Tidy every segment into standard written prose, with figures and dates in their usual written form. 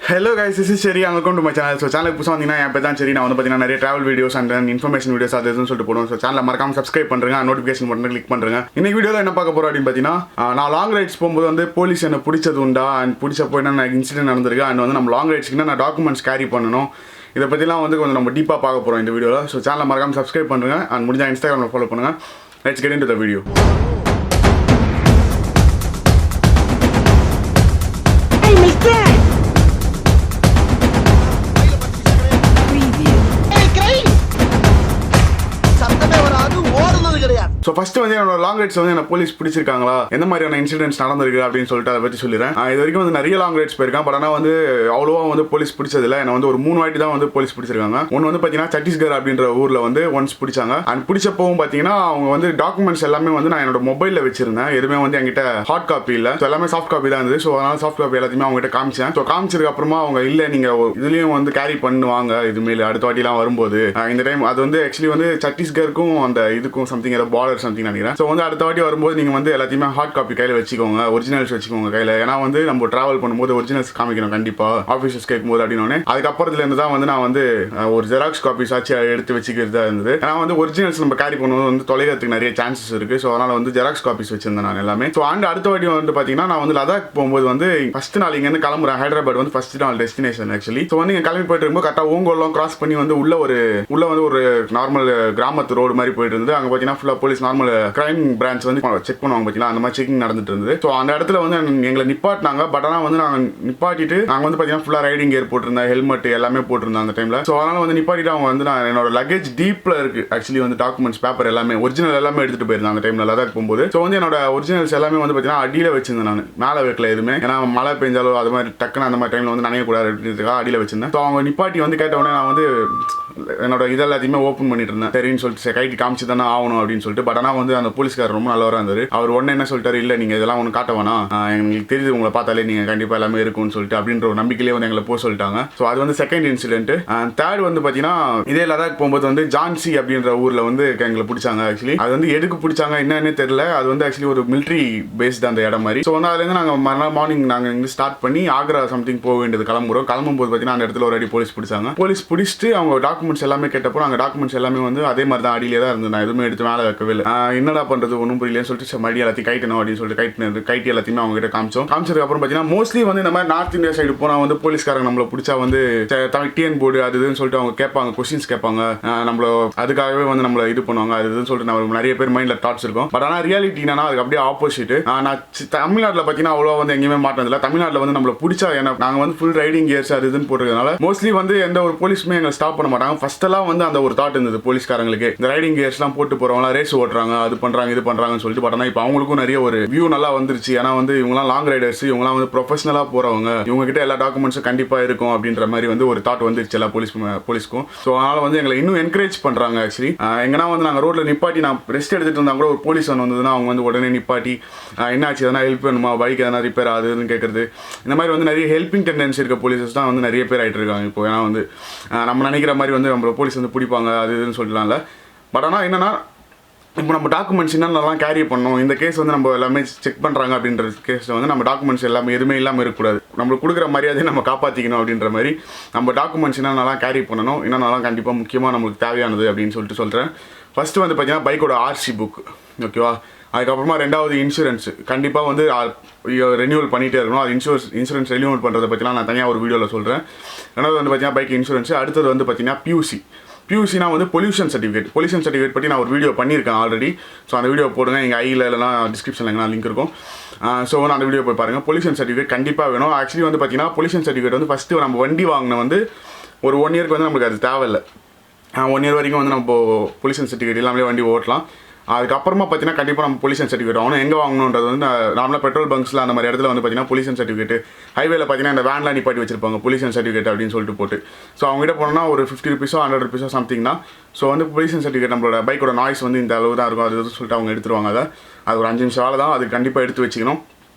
Hello guys, this is Sherry and welcome to my channel. So channel புதுசா வந்தீங்கன்னா என் பேர் தான் சரி. நான் வந்து பாத்தீங்கன்னா நிறைய travel videos and information videos அது இதுன்னு சொல்லிட்டு போடுவேன். So channel மறக்காம subscribe பண்ணுங்க, notification பட்டனை click பண்ணுங்க. இன்னைக்கு வீடியோல என்ன பார்க்க போறோம் அப்படினு பாத்தீங்கன்னா நான் லாங் ரைட்ஸ் போகும்போது வந்து போலீஸ் என்ன பிடிச்சது உண்டா and பிடிச்சப்போ என்ன இன்சிடென்ட் நடந்திருக்கு and வந்து நம்ம லாங் ரைட்ஸ்க்கு என்ன டாக்குமெண்ட்ஸ் கேரி பண்ணனும் இத பத்திலாம் வந்து கொஞ்சம் நம்ம டீப்பா பார்க்க போறோம் இந்த வீடியோல. So channel மறக்காம subscribe பண்ணுங்க and முடிஞ்சா Instagramல follow பண்ணுங்க. Let's get into the video. Hey mister! So first வந்து என்னோட லாங் ரைட்ஸ் வந்து என்ன போலீஸ் பிடிச்சிருக்காங்களா எந்த மாதிரியான இன்சிடென்ட்ஸ் நடந்திருக்கு அப்படின்னு சொல்லிட்டு அதை பற்றி சொல்லிடுறேன். இது வரைக்கும் வந்து நிறைய லாங் ரைட்ஸ் போயிருக்கேன். பட் ஆனால் வந்து அவ்வளோவா வந்து போலீஸ் பிடிச்சதில்ல. என்ன வந்து ஒரு 3 வாட்டி தான் வந்து போலீஸ் பிடிச்சிருக்காங்க. ஒன்று வந்து பார்த்தீங்கன்னா சத்தீஸ்கர் அப்படின்ற ஊரில் வந்து ஒன்ஸ் பிடிச்சாங்க. அண்ட் பிடிச்சப்பவும் பார்த்தீங்கன்னா அவங்க வந்து டாக்குமெண்ட்ஸ் எல்லாமே வந்து நான் என்னோட மொபைலில் வச்சிருந்தேன். எதுவுமே வந்து என்கிட்ட ஹார்ட் காப்பி இல்லை. ஸோ எல்லாமே சாஃப்ட் காப்பி தான் இருந்தது. ஸோ அதனால சாஃப்ட் காப்பி எல்லாத்தையுமே அவங்ககிட்ட காமிச்சேன். ஸோ காமிச்சதுக்கு அப்புறமா அவங்க இல்லை நீங்கள் இதுலேயும் வந்து கேரி பண்ணுவாங்க இதுமாரி அடுத்த வாட்டிலாம் வரும்போது இந்த டைம் அது வந்து ஆக்சுவலி வந்து சத்தீஸ்கருக்கும் அந்த இதுக்கும் சம்திங் ஏதோ பார்டர் சம்திங் நினைக்கிறேன். ஸோ வந்து அடுத்த வாட்டி வரும்போது நீங்கள் வந்து எல்லாத்தையுமே ஹார்ட் காப்பி கையில் வச்சுக்கோங்க, ஒரிஜினல்ஸ் வச்சுக்கோங்க கையில். ஏன்னா வந்து நம்ம ட்ராவல் பண்ணும்போது ஒரிஜினல்ஸ் காமிக்கணும் கண்டிப்பாக ஆஃபீஸர்ஸ் கேட்கும்போது அப்படின்னு. அதுக்கப்புறத்துலேருந்து தான் வந்து நான் வந்து ஒரு ஜெராக்ஸ் காப்பீஸ் ஆச்சு எடுத்து வச்சுக்கிறதா இருந்தது. ஏன்னா வந்து ஒரிஜினல்ஸ் நம்ம கேரி பண்ணும்போது வந்து தொலைகிறதுக்கு நிறைய சான்சஸ் இருக்குது. ஸோ அதனால் வந்து ஜெராக்ஸ் காப்பீஸ் வச்சிருந்தேன் நான் எல்லாமே. ஸோ அடுத்த வாட்டி வந்து பார்த்தீங்கன்னா நான் வந்து லடாக் போகும்போது வந்து ஃபர்ஸ்ட் நாள் இங்கேருந்து கிளம்புறேன். ஹைதராபாத் வந்து ஃபர்ஸ்ட் நாள் டெஸ்டினேஷன் ஆக்சுவலி. ஸோ வந்து இங்கே கிளம்பி போயிட்டு இருக்கும்போது கரெக்டாக ஓங்கோலாம் கிராஸ் பண்ணி வந்து உள்ள வந்து ஒரு நார்மல் கிராமத்து ரோடு மாதிரி போயிட்டு இருந்தது. அங்கே பார்த்தீங்கன்னா ஃபுல்லாக போலீஸ் நார்மல் கிரைம் பிரான்ச் வந்து செக் பண்ணுவாங்க பார்த்தீங்களா, அந்த மாதிரி செக்கிங் நடந்துட்டு இருந்தது. ஸோ அந்த இடத்துல வந்து எங்களை நிப்பாட்டினாங்க. பட் ஆனால் வந்து நாங்கள் நிப்பாட்டிட்டு நாங்கள் வந்து பார்த்தீங்கன்னா ஃபுல்லாக ரைடிங் கியர் போட்டிருந்தேன், ஹெல்மெட் எல்லாமே போட்டிருந்தேன் அந்த டைமில். ஸோ அதனால் வந்து நிப்பாட்டிட்டு அவங்க வந்து நான் என்னோட லக்கேஜ் டீப்பில் இருக்கு ஆக்சுவலி வந்து டாக்குமெண்ட்ஸ் பேப்பர் எல்லாமே ஒரிஜினல் எல்லாமே எடுத்துட்டு போயிருந்தேன் அந்த டைமில் லடாக் போகும்போது. ஸோ வந்து என்னோட ஒரிஜினல்ஸ் எல்லாமே வந்து பார்த்தீங்கன்னா அடியில் வச்சிருந்தேன். நான் மேலே வைக்கல எதுவுமே, ஏன்னா மழை பெஞ்சாலோ அது மாதிரி டக்குன்னு அந்த மாதிரி டைமில் வந்து நனையக்கூடாது அப்படின்றதுக்காக அடியில் வச்சிருந்தேன். ஸோ அவங்க நிப்பாட்டி வந்து கேட்ட உடனே நான் வந்து என்னோட இதெல்லாத்தையுமே ஓப்பன் பண்ணிட்டு இருந்தேன். சரின்னு சொல்லிட்டு கைட்டு காமிச்சு தானே ஆகணும் அப்படின்னு சொல்லிட்டு. பட் ஆனால் வந்து அந்த போலீஸ்காரர் ரொம்ப நல்லவராக இருந்தார். அவர் உடனே என்ன சொல்லிட்டாரு, இல்லை நீங்கள் இதெல்லாம் ஒன்று காட்ட வேணாம், எங்களுக்கு தெரியுது உங்களை பார்த்தாலே நீங்கள் கண்டிப்பாக எல்லாமே இருக்கும்னு சொல்லிட்டு அப்படின்ற ஒரு நம்பிக்கையிலே வந்து எங்களை போக சொல்லிட்டாங்க. ஸோ அது வந்து செகண்ட் இன்சிடென்ட். தேர்ட் வந்து பார்த்தீங்கன்னா இதே லடாக் போகும்போது வந்து ஜான்சி அப்படின்ற ஊரில் வந்து எங்களை பிடிச்சாங்க. ஆக்சுவலி அது வந்து எதுக்கு பிடிச்சாங்க என்னன்னே தெரியல. அது வந்து ஆக்சுவலி ஒரு மிலிட்ரி பேஸ்ட் அந்த இடம் மாதிரி. ஸோ வந்து அதுலேருந்து நாங்கள் மறுநாள் மார்னிங் நாங்கள் இங்கே ஸ்டார்ட் பண்ணி ஆக்ரா சம்திங் போக வேண்டியது கிளம்புறோம். கிளம்பும்போது பார்த்தீங்கன்னா அந்த இடத்துல ஒரு அடி போலீஸ் பிடிச்சாங்க. போலீஸ் பிடிச்சிட்டு அவங்க டாக்குமெண்ட்ஸ் எல்லாமே கேட்டப்போ நாங்கள் டாக்குமெண்ட்ஸ் எல்லாமே வந்து அதே மாதிரி தான் அடியிலே தான் இருந்தது. நான் எதுவுமே எடுத்து மேலே வைக்கவே இல்லை. என்னடா பண்ணுறது ஒன்றும் புரியலன்னு சொல்லிட்டு மடி எல்லாத்தையும் கைட்டணும் அப்படின்னு சொல்லிட்டு கைட்டி எல்லாத்தையுமே அவங்க கிட்ட காமிச்சோம். காமிச்சதுக்கு அப்புறம் பார்த்தீங்கன்னா மோஸ்ட்லி வந்து இந்த மாதிரி நார்த் இந்தியா சைடு போனால் வந்து போலீஸ்காரங்க நம்மளை பிடிச்சா வந்து டிஎன் போர்டு அது இதுன்னு சொல்லிட்டு அவங்க கேட்பாங்க, கொஸ்டின்ஸ் கேட்பாங்க, நம்மள அதுக்காகவே வந்து நம்மளை இது பண்ணுவாங்க அது இதுன்னு சொல்லிட்டு நம்ம நிறைய பேர் மைண்டில் தாட்ஸ் இருக்கும். பட் ஆனால் ரியாலிட்டி என்னன்னா அதுக்கு அப்படியே ஆப்போசிட். நான் தமிழ்நாட்டில் பார்த்தீங்கன்னா அவ்வளோ வந்து எங்கேயுமே மாட்டதில்லை. தமிழ்நாட்டில் வந்து நம்மளை பிடிச்சா ஏன்னா நாங்கள் வந்து ஃபுல் ரைடிங் கியர்ஸ் அது இதுன்னு போட்டுறதுனால மோஸ்ட்லி வந்து எந்த ஒரு போலீஸுமே எங்களை ஸ்டாப் பண்ண மாட்டாங்க. ஃபர்ஸ்ட் எல்லாம் வந்து அந்த ஒரு தாட் இருந்தது போலீஸ்காரங்களுக்கு, இந்த ரைடிங் கியர்ஸ்லாம் போட்டு போறவங்க ரேஸ் ஓட்டுறாங்க அது பண்றாங்க இது பண்றாங்கன்னு சொல்லிட்டு. பட் ஆனால் இப்போ அவங்களுக்கும் நிறைய ஒரு வியூ நல்லா வந்துருச்சு. ஏன்னா வந்து இவங்கலாம் லாங் ரைடர்ஸ், இவங்கலாம் வந்து ப்ரொஃபஷனலாக போறவங்க, இவங்க கிட்ட எல்லா டாக்குமெண்ட்ஸும் கண்டிப்பா இருக்கும் அப்படின்ற மாதிரி வந்து ஒரு தாட் வந்துருச்சு எல்லா போலீஸ்க்கும். ஸோ அதனால வந்து எங்களை இன்னும் என்கரேஜ் பண்றாங்க. ஆக்சுவலி எங்கன்னா வந்து நாங்கள் ரோட்ல நிப்பாட்டி நான் ரெஸ்ட் எடுத்துட்டு இருந்தா கூட ஒரு போலீஸ் வந்ததுன்னா அவங்க வந்து உடனே நிப்பாட்டி என்னாச்சு எதனா ஹெல்ப் வேணுமா, பைக் எதனா ரிப்பேர் ஆகுதுன்னு கேட்கறது. இந்த மாதிரி வந்து நிறைய ஹெல்பிங் டெண்டன்சி இருக்க போலீஸஸ் தான் வந்து நிறைய பேர் ஆகிட்டு இருக்காங்க இப்போ. ஏன்னா வந்து நம்ம நினைக்கிற மாதிரி வந்து நம்ம போலீஸ் வந்து பிடிப்பாங்க அது இதுன்னு சொல்லலாம்ல. பட் ஆனால் என்னன்னா இப்போ நம்ம டாக்குமெண்ட்ஸ் என்னென்னலாம் கேரி பண்ணணும், இந்த கேஸ் வந்து நம்ம எல்லாமே செக் பண்ணுறாங்க அப்படின்ற கேஸில் வந்து நம்ம டாக்குமெண்ட்ஸ் எல்லாமே எதுவுமே இல்லாமல் இருக்கக்கூடாது. நம்மளுக்கு கொடுக்குற மரியாதையை நம்ம காப்பாற்றிக்கணும் அப்படின்ற மாதிரி நம்ம டாக்குமெண்ட்ஸ் என்னென்னலாம் கேரி பண்ணணும், என்னென்னலாம் கண்டிப்பாக முக்கியமாக நம்மளுக்கு தேவையானது அப்படின்னு சொல்கிறேன். ஃபஸ்ட்டு வந்து பார்த்தீங்கன்னா பைக்கோட ஆர்சி புக், ஓகேவா. அதுக்கப்புறமா ரெண்டாவது இன்சூரன்ஸ் கண்டிப்பாக வந்து ரெனியூவல் பண்ணிகிட்டே இருக்கணும். அது இன்சூரன்ஸ் ரெனியூவல் பண்ணுறதை பற்றிலாம் நான் தனியாக ஒரு வீடியோவில் சொல்கிறேன். ரெண்டாவது வந்து பார்த்தீங்கன்னா பைக் இன்சூரன்ஸ். அடுத்தது வந்து பார்த்தீங்கன்னா பியூசினா வந்து பொல்யூஷன் சர்டிஃபிகேட் பற்றி நான் ஒரு வீடியோ பண்ணியிருக்கேன் ஆல்ரெடி. ஸோ அந்த வீடியோ போடுங்க, எங்கள் ஐயில் இல்லைனா டிஸ்கிரிப்ஷனில் எங்கன்னா லிங்க் இருக்கும். ஸோ வந்து அந்த வீடியோ போய் பாருங்கள். பொல்யூஷன் சர்டிஃபிகேட் கண்டிப்பாக வேணும். ஆக்சுவலி வந்து பார்த்தீங்கன்னா பொல்யூஷன் சர்டிஃபிகேட் வந்து ஃபஸ்ட்டு நம்ம வண்டி வாங்கின வந்து ஒரு 1 இயர்க்கு வந்து நம்மளுக்கு அது தேவையில்லை. 1 இயர் வரைக்கும் வந்து நம்ம பொல்யூஷன் சர்டிஃபிகேட் இல்லாமலே வண்டி ஓட்டலாம். அதுக்கப்புறமா பார்த்தீங்கன்னா கண்டிப்பாக நம்ம பொல்யூஷன் சர்டிஃபிகேட் வாங்கணும். எங்கே வாங்கணுன்றது வந்து நார்மலாக பெட்ரோல் பங்க்ஸில் அந்த மாதிரி இடத்துல வந்து பார்த்தீங்கன்னா பொல்யூஷன் சர்டிஃபிகேட், ஹைவேல பார்த்தீங்கன்னா இந்த வேன்லாம் நிப்பாட்டி வச்சிருப்பாங்க பொல்யூஷன் சர்டிஃபிகேட் அப்படின்னு சொல்லிட்டு போட்டு. ஸோ அவங்ககிட்ட போனோம்னா ஒரு 50 ருபீஸோ 100 ருபீஸோ சம்திங் தான். ஸோ வந்து பொல்யூஷன் சர்டிஃபிகேட் நம்மளோட பைக்கோட நாய்ஸ் வந்து இந்த அளவு தான் இருக்கும் அது சொல்லிட்டு அவங்க எடுத்துருவாங்க. அது ஒரு 5 நிமிஷம் வேலை தான், அது கண்டிப்பாக எடுத்து வச்சுக்கணும்.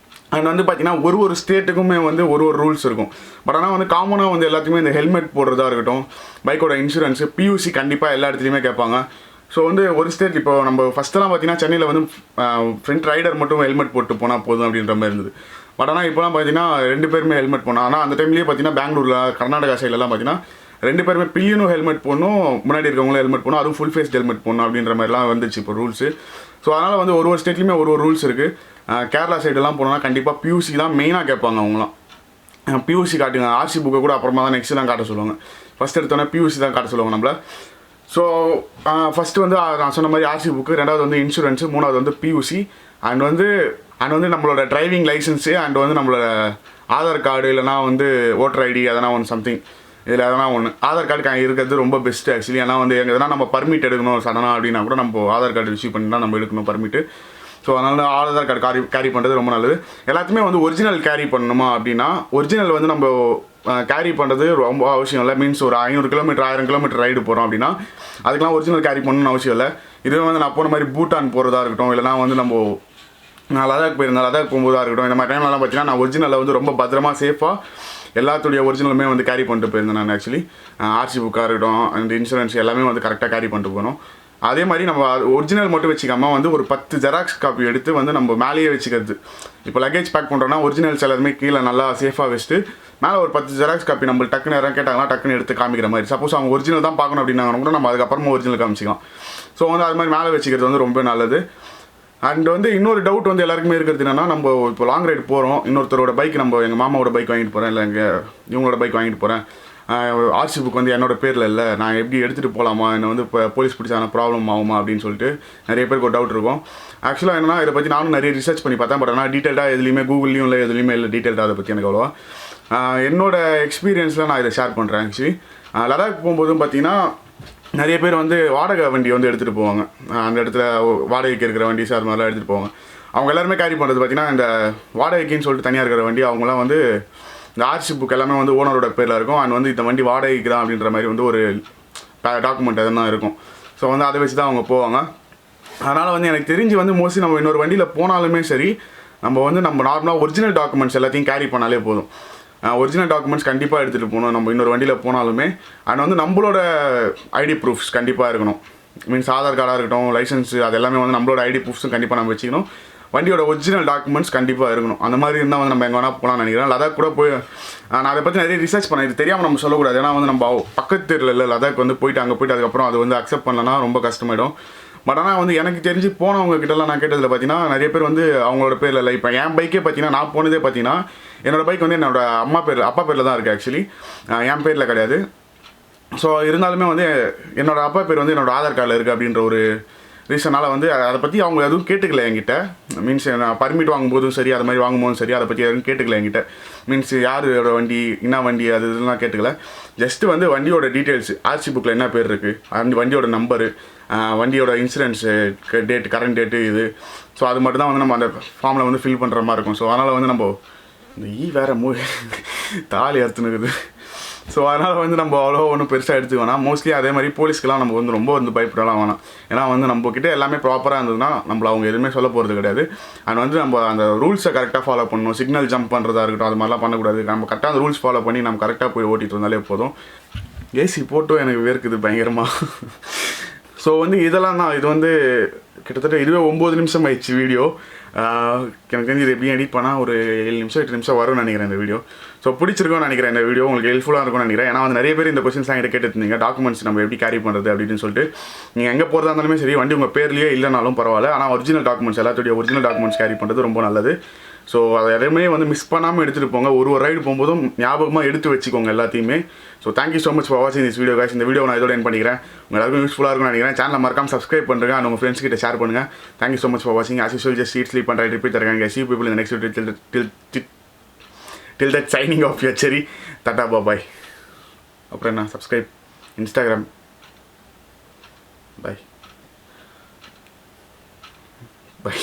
அண்ட் வந்து பார்த்தீங்கன்னா ஒரு ஸ்டேட்டுக்குமே வந்து ஒரு ரூல்ஸ் இருக்கும். பட் ஆனால் வந்து காமனாக வந்து எல்லாத்துக்குமே இந்த ஹெல்மெட் போடுறதா இருக்கட்டும், பைக்கோட இன்சூரன்ஸு, பியூசி கண்டிப்பாக எல்லா இடத்துலையுமே கேட்பாங்க. ஸோ வந்து ஒரு ஸ்டேட் இப்போ நம்ம ஃபஸ்ட்டெல்லாம் பார்த்தீங்கன்னா சென்னையில் வந்து ஃப்ரண்ட் ரைடர் மட்டும் ஹெல்மெட் போட்டு போனால் போதும் அப்படின்ற மாதிரி இருந்தது. பட் ஆனால் இப்போலாம் பார்த்தீங்கன்னா 2 பேருமே ஹெல்மெட் போடணும். ஆனால் அந்த டைம்லேயே பார்த்தீங்கன்னா பெங்களூரில் கர்நாடகா சைட்லலாம் பார்த்தீங்கன்னா 2 பேருமே பில்லியனும் ஹெல்மெட் போடணும், முன்னாடி இருக்கவங்களும் ஹெல்மெட் போடணும், அதுவும் ஃபுல் ஃபேஸ் ஹெல்மெட் போடணும் அப்படின்ற மாதிரிலாம் வந்துச்சு இப்போ ரூல்ஸு. ஸோ அதனால் வந்து ஒரு ஸ்டேட்லையுமே ஒரு ரூல்ஸ் இருக்குது. கேரளா சைடெல்லாம் போனோம்னா கண்டிப்பாக பியூசி தான் மெயினாக கேட்பாங்க அவங்களாம். பியூசி காட்டுங்க, ஆர்சி புக்கை கூட அப்புறமா தான் நெக்ஸ்ட் தான் காட்ட சொல்லுவாங்க. ஃபஸ்ட் எடுத்தோன்னே பியூசி தான் காட்ட சொல்லுவாங்க நம்மள. ஸோ ஃபஸ்ட்டு வந்து நான் சொன்ன மாதிரி ஆர்சி புக்கு, ரெண்டாவது வந்து இன்சூரன்ஸு, மூணாவது வந்து பியூசி, அண்ட் வந்து நம்மளோட டிரைவிங் லைசன்ஸு, அண்ட் வந்து நம்மளோட ஆதார் கார்டு இல்லைனா வந்து ஓட்டர் ஐடி அதெல்லாம் ஒன்று சம்திங் இதில் அதெல்லாம் ஒன்று. ஆதார் கார்டு இருக்கிறது ரொம்ப பெஸ்ட்டு ஆக்சுவலி. ஏன்னா வந்து எங்கன்னா நம்ம பர்மிட் எடுக்கணும் சடனாக அப்படின்னா கூட நம்ம ஆதார் கார்டு ரிசீவ் பண்ணி தான் நம்ம எடுக்கணும் பர்மிட்டு. ஸோ அதனால் ஆதார் கார்டு கேரி பண்ணுறது ரொம்ப நல்லது. எல்லாத்தையுமே வந்து ஒரிஜினல் கேரி பண்ணணுமா அப்படின்னா ஒரிஜினல் வந்து நம்ம கேரி பண்ணுறது ரொம்ப அவசியம் இல்லை. மீன்ஸ் ஒரு 500 கிலோமீட்டர் 1000 கிலோமீட்டர் ரைடு போகிறோம் அப்படின்னா அதுக்கெலாம் ஒரிஜினல் கேரி பண்ணணும்னு அவசியம் இல்லை. இதுவே வந்து நான் போன மாதிரி பூட்டான் போகிறதா இருக்கட்டும், இல்லைனா வந்து நான் லடாக் போயிருந்தேன், லடாக் போகும்போதாக இருக்கட்டும், இந்த மாதிரி டைம்லலாம் பார்த்தீங்கன்னா நான் ஒரிஜினலில் வந்து ரொம்ப பத்திரமா சேஃபாக எல்லாத்துடைய ஒரிஜினலுமே வந்து கேரி பண்ணிட்டு போயிருந்தேன் நான் ஆக்சுவலி. ஆர்சி புக்காக இருக்கட்டும் அண்ட் இன்சூரன்ஸ் எல்லாமே வந்து கரெக்டாக கேரி பண்ணிட்டு போகணும். அதே மாதிரி நம்ம ஒரிஜினல் மட்டும் வச்சுக்காமல் வந்து ஒரு 10 ஜெராக்ஸ் காப்பி எடுத்து வந்து நம்ம மேலேயே வச்சுக்கிறது. இப்போ லக்கேஜ் பேக் பண்ணுறோன்னா ஒரிஜினல்ஸ் எல்லாருமே கீழே நல்லா சேஃபாக வச்சுட்டு மேலே ஒரு 10 ஜெராக்ஸ் காப்பி நம்ம டக்குன்னு யாரும் கேட்டாங்கன்னா டக்குன்னு எடுத்து காமிக்கிற மாதிரி. சப்போஸ் அவங்க ஒரிஜினல் தான் பார்க்கணும் அப்படின்னாங்க கூட நம்ம அதுக்கப்புறமா ஒரிஜினல் காமிச்சிக்கலாம். ஸோ வந்து அது மாதிரி மேலே வச்சுக்கிறது வந்து ரொம்ப நல்லது. அண்ட் வந்து இன்னொரு டவுட் வந்து எல்லாருக்குமே இருக்கிறது என்னன்னா, நம்ம இப்போ லாங் ரைடு போகிறோம், இன்னொருத்தரோட பைக் எங்கள் மாமாவோட பைக் வாங்கிட்டு போகிறேன், இல்லை இவங்களோட பைக் வாங்கிட்டு போகிறேன், ஆர்சி புக் வந்து என்னோட பேரில் இல்லை, நான் எப்படி எடுத்துகிட்டு போகலாமா, என்னை வந்து இப்போ போலீஸ் பிடிச்சான ப்ராப்ளம் ஆகுமா அப்படின்னு சொல்லிட்டு நிறைய பேருக்கு ஒரு டவுட் இருக்கும். ஆக்சுவலாக என்னன்னா இதை பற்றி நானும் நிறைய ரிசர்ச் பண்ணி பார்த்தேன். பட் ஆனால் டீட்டெயில்டாக எதுலேயுமே கூகுள்லையும் இல்லை எதுலேயுமே இல்லை டீட்டெயில்டாக அதை பற்றி எனக்கு அவ்வளோவா. என்னோட எக்ஸ்பீரியன்ஸில் நான் இதை ஷேர் பண்ணுறேன். ஆக்சுவலி லடாக் போகும்போதும் பார்த்தீங்கன்னா நிறைய பேர் வந்து வாடகை வண்டி வந்து எடுத்துகிட்டு போவாங்க. அந்த இடத்துல வாடகைக்கு இருக்கிற வண்டி அது மாதிரிலாம் எடுத்துகிட்டு போவாங்க. அவங்க எல்லாருமே கேரி பண்ணுறது பார்த்தீங்கன்னா இந்த வாடகைக்குன்னு சொல்லிட்டு தனியாக இருக்கிற வண்டி, அவங்களாம் வந்து இந்த ஆர்சி புக் எல்லாமே வந்து ஓனரோட பேரில் இருக்கும். அண்ட் வந்து இந்த வண்டி வாடகைக்கு தான் அப்படின்ற மாதிரி வந்து ஒரு டாக்குமெண்ட் எதுனா இருக்கும். ஸோ வந்து அதை வச்சு தான் அவங்க போவாங்க. அதனால் வந்து எனக்கு தெரிஞ்சு வந்து மோஸ்ட்லி நம்ம இன்னொரு வண்டியில் போனாலுமே சரி நம்ம நார்மலாக ஒரிஜினல் டாக்குமெண்ட்ஸ் எல்லாத்தையும் கேரி பண்ணாலே போதும். ஒரிஜினல் டாக்குமெண்ட்ஸ் கண்டிப்பாக எடுத்துகிட்டு போகணும் நம்ம இன்னொரு வண்டியில் போனாலுமே. அண்ட் வந்து நம்மளோட ஐடி ப்ரூஃப்ஸ் கண்டிப்பாக இருக்கணும். மீன்ஸ் ஆதார் கார்டாக இருக்கட்டும், லைசன்ஸு, அது எல்லாமே வந்து நம்மளோட ஐடி ப்ரூஃப்ஸும் கண்டிப்பாக நம்ம வச்சுக்கணும். வண்டியோட ஒரிஜினல் டாக்குமெண்ட்ஸ் கண்டிப்பாக இருக்கணும். அந்த மாதிரி இருந்தால் வந்து நம்ம எங்கே வேணால் போகலான்னு நினைக்கிறேன். லடாக் கூட போய் நான் அதை பற்றி நிறைய ரிசர்ச் பண்ணேன். இது தெரியாமல் நம்ம சொல்லக்கூடாது. ஏன்னா வந்து நம்ம பக்கத்து இல்லை லடாக் வந்து போயிட்டு அங்கே போயிட்டு அதுக்கப்புறம் அது வந்து அக்செப்ட் பண்ணலன்னா ரொம்ப கஷ்டமாயிடும். பட் ஆனால் வந்து எனக்கு தெரிஞ்சு போனவங்க கிட்டலாம் நான் கேட்டதில் பார்த்தீங்கன்னா நிறைய பேர் வந்து அவங்களோட பேரில் இல்லை. இப்போ என் பைக்கே பார்த்தீங்கன்னா நான் போனதே பார்த்தீங்கன்னா என்னோடய பைக் வந்து என்னோட அப்பா பேரில் தான் இருக்குது ஆக்சுவலி, என் பேரில் கிடையாது. ஸோ இருந்தாலுமே வந்து என்னோடய அப்பா பேர் வந்து என்னோடய ஆதார் கார்டில் இருக்குது அப்படின்ற ஒரு ரீசனால் வந்து அதை பற்றி அவங்க எதுவும் கேட்டுக்கல என்கிட்ட. மீன்ஸ் நான் பர்மிட் வாங்கும்போதும் சரி அது மாதிரி வாங்கும்போதும் சரி அதை பற்றி எதுவும் கேட்டுக்கல என்கிட்ட. மீன்ஸ் யாரோட வண்டி என்ன வண்டி அது இதெல்லாம் கேட்டுக்கல. ஜஸ்ட்டு வந்து வண்டியோட டீட்டெயில்ஸ், ஆர்சி புக்கில் என்ன பேர் இருக்குது, அந்த வண்டியோட நம்பரு, வண்டியோட இன்சூரன்ஸு டேட், கரண்ட் டேட்டு இது. ஸோ அது மட்டும் தான் வந்து நம்ம அந்த ஃபார்மில் வந்து ஃபில் பண்ணுற மாதிரி இருக்கும். ஸோ அதனால் வந்து நம்ம இந்த வேறு தாலி அறுத்துனுக்குது. ஸோ அதனால் வந்து நம்ம அவ்வளோ ஒன்றும் பெருசாக எடுத்துக்க வேணாம். மோஸ்ட்லி அதே மாதிரி போலீஸ்க்கெலாம் நம்ம வந்து ரொம்ப வந்து பயப்படலாம் வேணாம். ஏன்னா வந்து நம்மக்கிட்ட எல்லாமே ப்ராப்பராக இருந்ததுன்னா நம்மளை அவங்க எதுவுமே சொல்ல போகிறது கிடையாது. அண்ட் வந்து நம்ம அந்த ரூல்ஸை கரெக்டாக ஃபாலோ பண்ணணும். சிக்னல் ஜம்ப் பண்ணுறதா இருக்கட்டும், அது மாதிரிலாம் பண்ணக்கூடாது. நம்ம கரெக்டாக அந்த ரூல்ஸ் ஃபாலோ பண்ணி நம்ம கரெக்டாக போய் ஓட்டிகிட்டு இருந்தாலே போதும். ஏசி போட்டும் எனக்கு வேர்க்குது பயங்கரமாக. ஸோ வந்து இதெல்லாம் தான். இது வந்து கிட்டத்தட்ட இதுவே 9 நிமிஷம் ஆயிடுச்சு வீடியோ. எனக்கு தெரிஞ்சு இது எப்படி எடிட் பண்ணால் ஒரு 7 நிமிஷம் 8 நிமிஷம் வரும்னு நினைக்கிறேன் இந்த வீடியோ. ஸோ பிடிச்சிருக்கும்னு நினைக்கிறேன் இந்த வீடியோ, உங்களுக்கு ஹெல்ப்ஃபுல்லாக இருக்கும்னு நினைக்கிறேன். ஏன்னா வந்து நிறைய பேர் இந்த கொஸ்டின்ஸ் என்கிட்ட கேட்டுருந்தீங்க, டாக்குமெண்ட்ஸ் நம்ம எப்படி கேரி பண்ணுறது அப்படின்னு சொல்லிட்டு. நீங்கள் எங்கே போகிறதா இருந்தாலுமே சரி வண்டி உங்கள் பேர்லேயே இல்லைனாலும் பரவாயில்ல, ஆனால் ஒரிஜினல் டாக்குமெண்ட்ஸ் எல்லாத்துடைய ஒரிஜினல் டாக்குமெண்ட்ஸ் கேரி பண்ணுறது ரொம்ப நல்லது. ஸோ அதை எதுவுமே வந்து மிஸ் பண்ணாமல் எடுத்துகிட்டு போங்க. ஒரு ரைடு போகும்போதும் ஞாபகமாக எடுத்து வச்சுக்கோங்க எல்லாத்தையுமே. So thank you so much for வாட்சிங் திஸ் வீடியோ guys. இந்த வீடியோ நான் இதோட என் பண்ணிக்கிறேன். உங்கள் எல்லாருக்கும் யூஸ்ஃபுல்லாக இருக்கும்னு நினைக்கிறேன். சேனலை மறக்காம சப்ஸ்கிரைப் பண்ணுறேன் அண்ட் உங்கள் ஃப்ரெண்ட்ஸ் கிட்ட ஷேர் பண்ணுங்கள். தேங்க்யூ ஸோ மச் ஃபார் வாட்சிங். as usual just eat, sleep and try to repeat that again guys. See you people in the next video. Till that signing off your cherry. Tata bye bye. அப்புறம் என்ன subscribe, Instagram, by by.